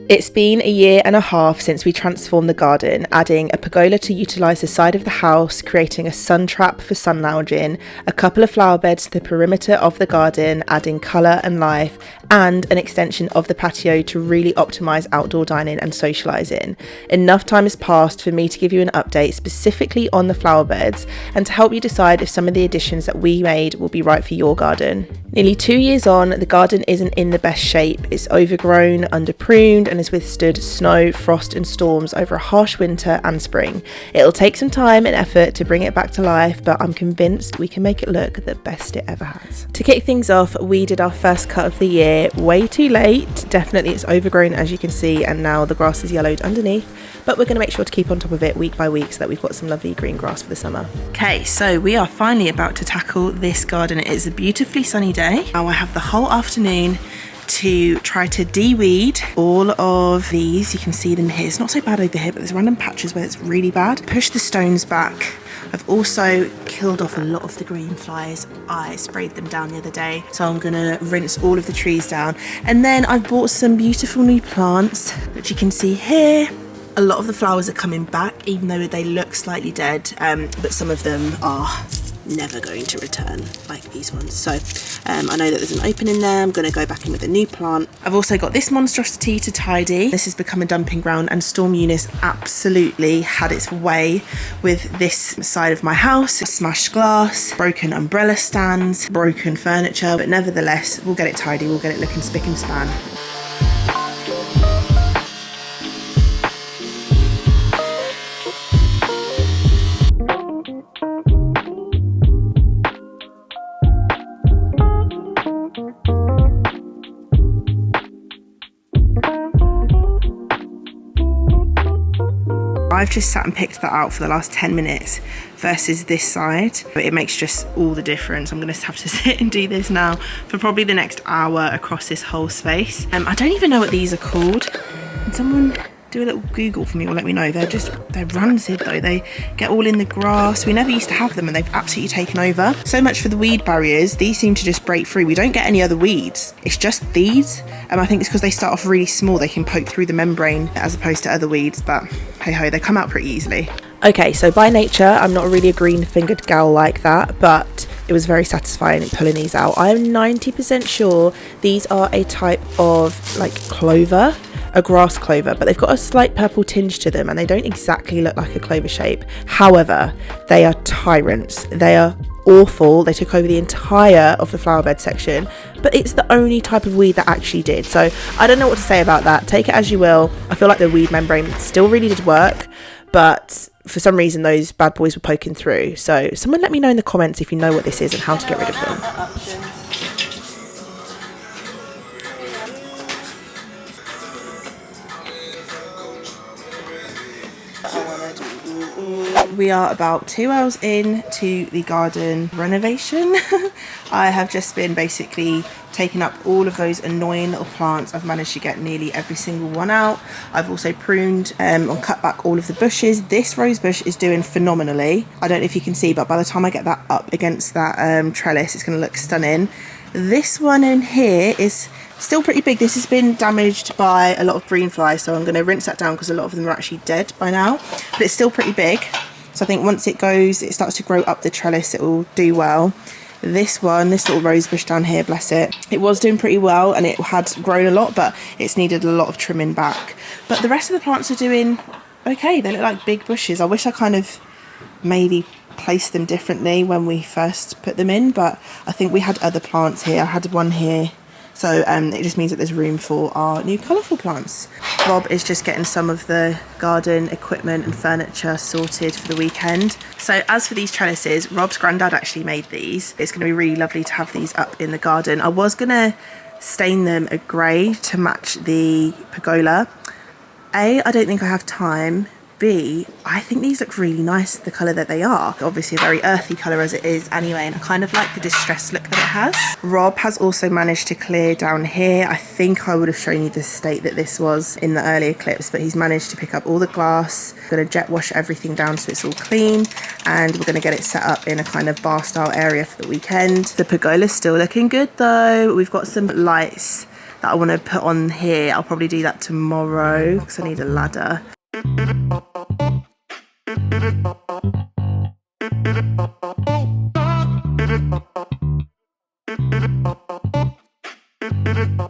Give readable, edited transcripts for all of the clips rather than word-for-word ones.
It's been a year and a half since we transformed the garden, adding a pergola to utilise the side of the house, creating a sun trap for sun lounging, a couple of flower beds to the perimeter of the garden, adding colour and life, and an extension of the patio to really optimise outdoor dining and socialising. Enough time has passed for me to give you an update specifically on the flower beds and to help you decide if some of the additions that we made will be right for your garden. Nearly 2 years on, the garden isn't in the best shape. It's overgrown, under-pruned, and has withstood snow, frost and storms over a harsh winter and spring. It'll take some time and effort to bring it back to life, but I'm convinced we can make it look the best it ever has. To kick things off, we did our first cut of the year way too late. Definitely it's overgrown, as you can see, and now the grass is yellowed underneath, but we're going to make sure to keep on top of it week by week so that we've got some lovely green grass for the summer. Okay, so we are finally about to tackle this garden. It is a beautifully sunny day. Now I have the whole afternoon to try to de-weed all of these. You can see them here. It's not so bad over here, but there's random patches where it's really bad. Push the stones back. I've also killed off a lot of the green flies. I sprayed them down the other day, so I'm gonna rinse all of the trees down. And then I've bought some beautiful new plants, which you can see here. A lot of the flowers are coming back, even though they look slightly dead, but some of them are never going to return, like these ones. So I know that there's an opening there. I'm going to go back in with a new plant. I've also got this monstrosity to tidy. This has become a dumping ground, and Storm Eunice absolutely had its way with this side of my house. Smashed glass, broken umbrella stands, broken furniture, but nevertheless we'll get it tidy, we'll get it looking spick and span. I've just sat and picked that out for the last 10 minutes versus this side. But it makes just all the difference. I'm going to have to sit and do this now for probably the next hour across this whole space. I don't even know what these are called. Can someone do a little Google for me or let me know? They're rancid though. They get all in the grass. We never used to have them and they've absolutely taken over. So much for the weed barriers. These seem to just break through. We don't get any other weeds. It's just these. I think it's because they start off really small. They can poke through the membrane as opposed to other weeds, but hey ho, they come out pretty easily. Okay, so by nature, I'm not really a green-fingered gal like that, but it was very satisfying pulling these out. I'm 90% sure these are a type of like clover, a grass clover, but they've got a slight purple tinge to them and they don't exactly look like a clover shape. However, they are tyrants. They are awful. They took over the entire of the flower bed section, but it's the only type of weed that actually did. So I don't know what to say about that. Take it as you will. I feel like the weed membrane still really did work, but for some reason those bad boys were poking through. So someone let me know in the comments if you know what this is and how to get rid of them. We are about 2 hours into the garden renovation. I have just been basically taking up all of those annoying little plants. I've managed to get nearly every single one out. I've also pruned or cut back all of the bushes. This rose bush is doing phenomenally. I don't know if you can see, but by the time I get that up against that trellis, it's going to look stunning. This one in here is still pretty big. This has been damaged by a lot of green flies, so I'm going to rinse that down because a lot of them are actually dead by now, but it's still pretty big. So I think once it starts to grow up the trellis, it will do well. This one, this little rose bush down here, bless it, it was doing pretty well and it had grown a lot, but it's needed a lot of trimming back. But the rest of the plants are doing okay. They look like big bushes. I wish I kind of maybe placed them differently when we first put them in, but I think we had other plants here. I had one here. So it just means that there's room for our new colourful plants. Rob is just getting some of the garden equipment and furniture sorted for the weekend. So as for these trellises, Rob's granddad actually made these. It's going to be really lovely to have these up in the garden. I was going to stain them a grey to match the pergola. A, I don't think I have time. B, I think these look really nice, the colour that they are. Obviously a very earthy colour as it is anyway, and I kind of like the distressed look that it has. Rob has also managed to clear down here. I think I would have shown you the state that this was in the earlier clips, but he's managed to pick up all the glass. We're going to jet wash everything down so it's all clean, and we're going to get it set up in a kind of bar style area for the weekend. The pergola's still looking good though. We've got some lights that I want to put on here. I'll probably do that tomorrow because I need a ladder.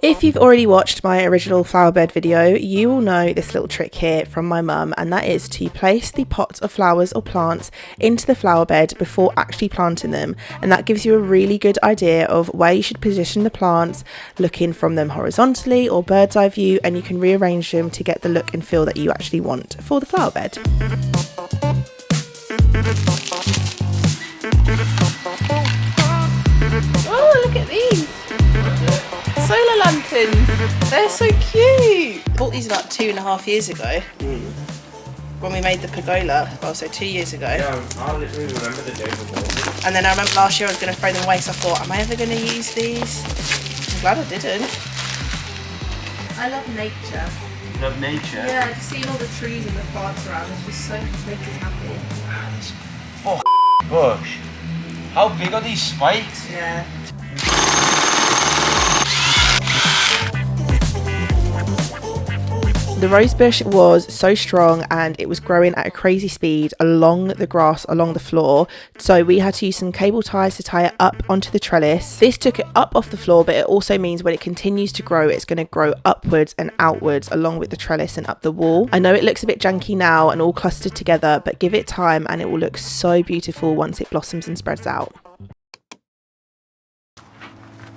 If you've already watched my original flower bed video, you will know this little trick here from my mum, and that is to place the pots of flowers or plants into the flower bed before actually planting them, and that gives you a really good idea of where you should position the plants, looking from them horizontally or bird's eye view, and you can rearrange them to get the look and feel that you actually want for the flower bed. Oh, look at these! Solar lanterns! They're so cute! I bought these about 2.5 years ago. When we made the pergola. Well, so 2 years ago. Yeah, I literally remember the day before. And then I remember last year I was going to throw them away, so I thought, am I ever going to use these? I'm glad I didn't. I love nature. You love nature? Yeah, just seeing all the trees and the plants around is just so makes me happy. Oh, bush. How big are these spikes? Yeah. The rose bush was so strong and it was growing at a crazy speed along the grass, along the floor. So we had to use some cable ties to tie it up onto the trellis. This took it up off the floor, but it also means when it continues to grow, it's going to grow upwards and outwards along with the trellis and up the wall. I know it looks a bit janky now and all clustered together, but give it time and it will look so beautiful once it blossoms and spreads out.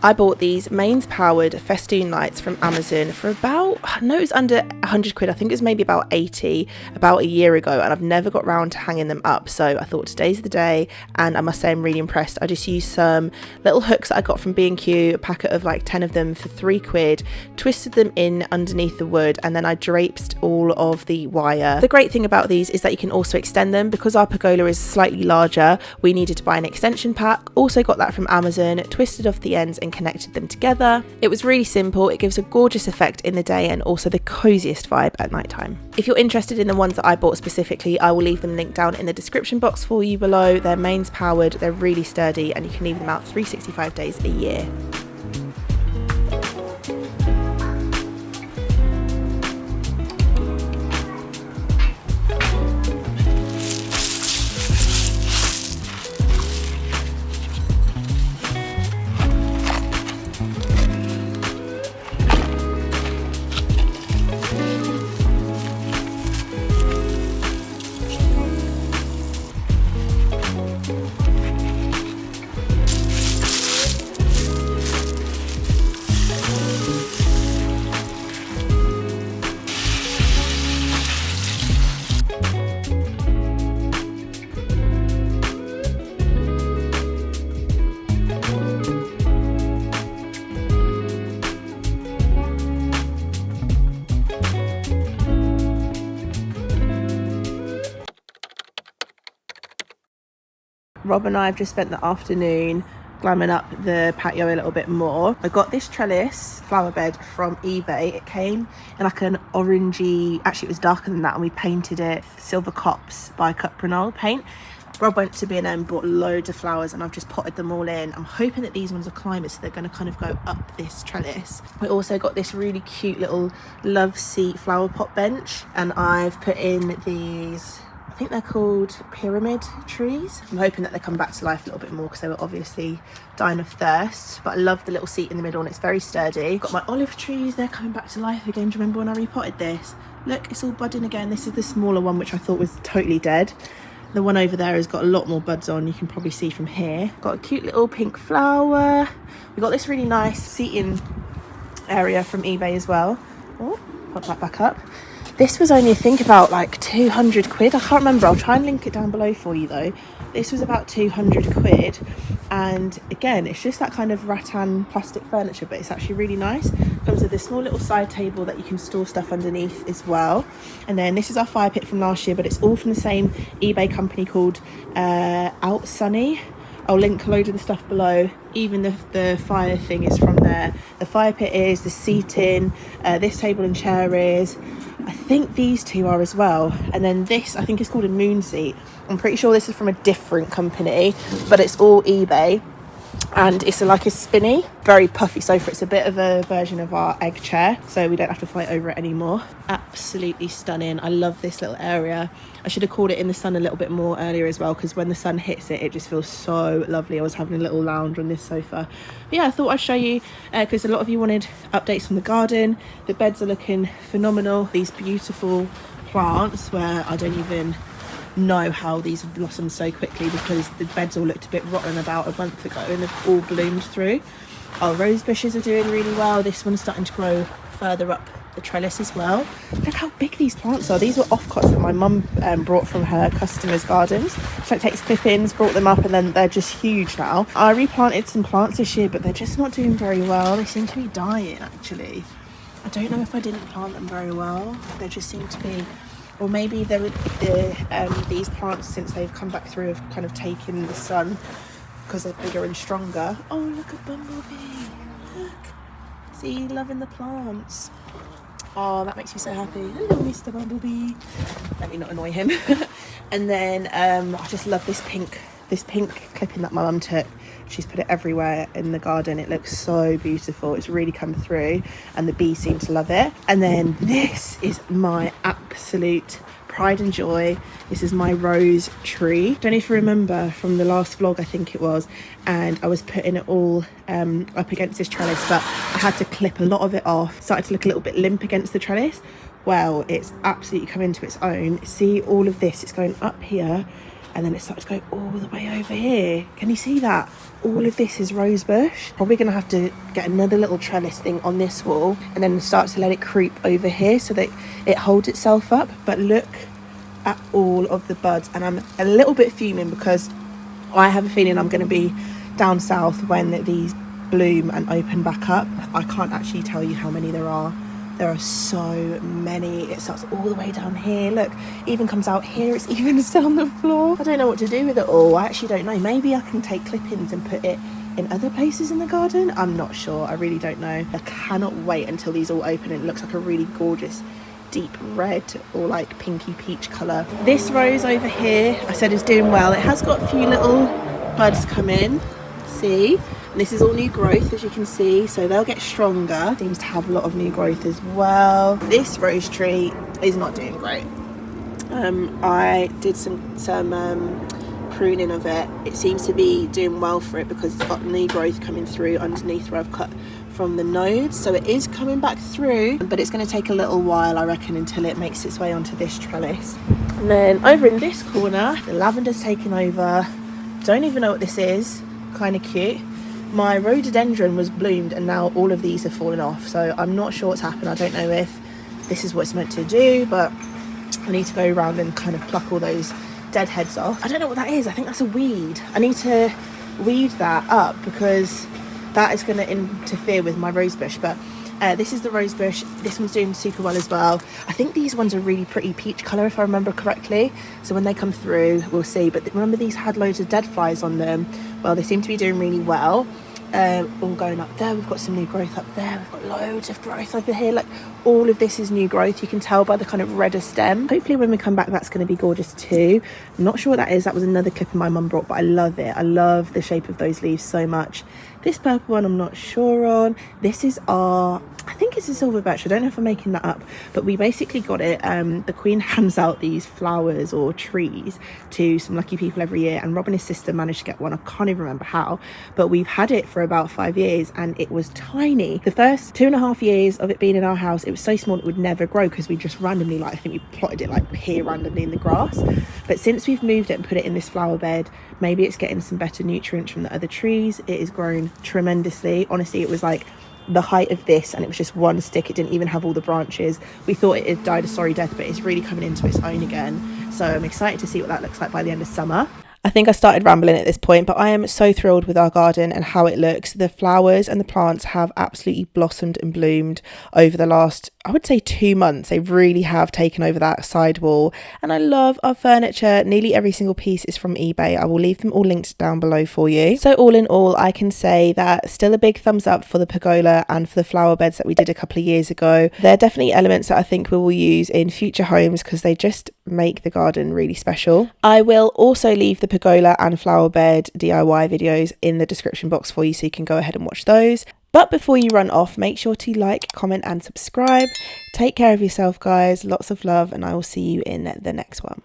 I bought these mains powered festoon lights from Amazon for about, no, it was under 100 quid. I think it was maybe about 80 about a year ago, and I've never got round to hanging them up. So I thought today's the day, and I must say I'm really impressed. I just used some little hooks that I got from B&Q, a packet of like 10 of them for 3 quid, twisted them in underneath the wood, and then I draped all of the wire. The great thing about these is that you can also extend them. Because our pergola is slightly larger, we needed to buy an extension pack. Also got that from Amazon, twisted off the ends and connected them together. It was really simple. It gives a gorgeous effect in the day and also the coziest vibe at night time. If you're interested in the ones that I bought specifically, I will leave them linked down in the description box for you below. They're mains powered, they're really sturdy, and you can leave them out 365 days a year. Rob and I have just spent the afternoon glamming up the patio a little bit more. I got this trellis flower bed from eBay. It came in like an orangey, actually it was darker than that, and we painted it Silver Cops by Pruning paint. Rob went to B&M, bought loads of flowers, and I've just potted them all in. I'm hoping that these ones are climbers, so they're going to kind of go up this trellis. We also got this really cute little love seat flower pot bench, and I've put in these, I think they're called pyramid trees. I'm hoping that they come back to life a little bit more because they were obviously dying of thirst. But I love the little seat in the middle and it's very sturdy. Got my olive trees, they're coming back to life again. Do you remember when I repotted this? Look, it's all budding again. This is the smaller one, which I thought was totally dead. The one over there has got a lot more buds on, you can probably see from here. Got a cute little pink flower. We got this really nice seating area from eBay as well. Oh, pop that back up. This was only, I think, about like 200 quid. I can't remember. I'll try and link it down below for you though. This was about 200 quid. And again, it's just that kind of rattan plastic furniture, but it's actually really nice. Comes with this small little side table that you can store stuff underneath as well. And then this is our fire pit from last year, but it's all from the same eBay company called Out Sunny. I'll link a load of the stuff below. Even the fire thing is from there. The fire pit is, the seating, this table and chair is. I think these two are as well. And then this, I think, is called a moon seat. I'm pretty sure this is from a different company, but it's all eBay. and it's like a spinny, very puffy sofa. It's a bit of a version of our egg chair, so we don't have to fight over it anymore. Absolutely stunning. I love this little area. I should have called it in the sun a little bit more earlier as well, because when the sun hits it, it just feels so lovely. I was having a little lounge on this sofa. But yeah, I thought I'd show you, because a lot of you wanted updates on the garden. The beds are looking phenomenal. These beautiful plants where I don't even know how these have blossomed so quickly, because the beds all looked a bit rotten about a month ago and they've all bloomed through. Our rose bushes are doing really well. This one's starting to grow further up the trellis as well. Look how big these plants are. These were offcuts that my mum brought from her customers' gardens. She like takes clip-ins, brought them up, and then they're just huge now. I replanted some plants this year, but they're just not doing very well. They seem to be dying, actually. I don't know if I didn't plant them very well. They just seem to be, or maybe these plants, since they've come back through, have kind of taken the sun because they're bigger and stronger. Oh, look at Bumblebee. Look. See, loving the plants. Oh, that makes me so happy. Hello, Mr. Bumblebee. Let me not annoy him. And then I just love this pink clipping that my mum took. She's put it everywhere in the garden. It looks so beautiful. It's really come through, and the bees seem to love it. And then this is my absolute pride and joy. This is my rose tree. Don't know if you remember from the last vlog, I think it was, and I was putting it all up against this trellis, but I had to clip a lot of it off. Started to look a little bit limp against the trellis. Well, it's absolutely come into its own. See all of this, it's going up here, and then it starts to go all the way over here. Can you see that? All of this is rose bush. Probably gonna have to get another little trellis thing on this wall and then start to let it creep over here so that it holds itself up. But look at all of the buds, and I'm a little bit fuming because I have a feeling I'm gonna be down south when these bloom and open back up. I can't actually tell you how many there are. There are so many. It starts all the way down here. Look, even comes out here. It's even still on the floor. I don't know what to do with it all. I actually don't know. Maybe I can take clip-ins and put it in other places in the garden. I'm not sure. I really don't know. I cannot wait until these all open and it looks like a really gorgeous deep red or like pinky peach colour. This rose over here, I said, is doing well. It has got a few little buds come in. See? And this is all new growth, as you can see, so they'll get stronger. Seems to have a lot of new growth as well. This rose tree is not doing great. I did some pruning of it. It seems to be doing well for it because it's got new growth coming through underneath where I've cut from the nodes, so it is coming back through, but it's going to take a little while, I reckon, until it makes its way onto this trellis. And then over in this corner, the lavender's taken over. Don't even know what this is. Kind of cute. My rhododendron was bloomed and now all of these have fallen off, so I'm not sure what's happened. I don't know if this is what it's meant to do, but I need to go around and kind of pluck all those dead heads off. I don't know what that is. I think that's a weed. I need to weed that up because that is going to interfere with my rose bush. But this is the rose bush. This one's doing super well as well. I think these ones are really pretty peach colour if I remember correctly, so when they come through we'll see. But remember, these had loads of dead flies on them. Well, they seem to be doing really well. All going up there. We've got some new growth up there. We've got loads of growth over here. Like, all of this is new growth. You can tell by the kind of redder stem. Hopefully when we come back that's going to be gorgeous too. I'm not sure what that is. That was another clip my mum brought, but I love it. I love the shape of those leaves so much. This purple one I'm not sure on. This is our, I think it's a silver birch. I don't know if I'm making that up, but we basically got it. The Queen hands out these flowers or trees to some lucky people every year, and Rob and his sister managed to get one. I can't even remember how, but we've had it for about 5 years and it was tiny. The first 2.5 years of it being in our house, it was so small it would never grow because we just randomly, like, I think we plotted it like here randomly in the grass. But since we've moved it and put it in this flower bed, maybe it's getting some better nutrients from the other trees. It has grown tremendously. Honestly, it was like the height of this and it was just one stick. It didn't even have all the branches. We thought it had died a sorry death, but it's really coming into its own again. So I'm excited to see what that looks like by the end of summer. I think I started rambling at this point, but I am so thrilled with our garden and how it looks. The flowers and the plants have absolutely blossomed and bloomed over the last, I would say, 2 months. They really have taken over that side wall, and I love our furniture. Nearly every single piece is from eBay. I will leave them all linked down below for you. So all in all, I can say that still a big thumbs up for the pergola and for the flower beds that we did a couple of years ago. They're definitely elements that I think we will use in future homes because they just make the garden really special. I will also leave the pergola and flower bed DIY videos in the description box for you, so you can go ahead and watch those. But before you run off, make sure to like, comment and subscribe. Take care of yourself, guys. Lots of love, and I will see you in the next one.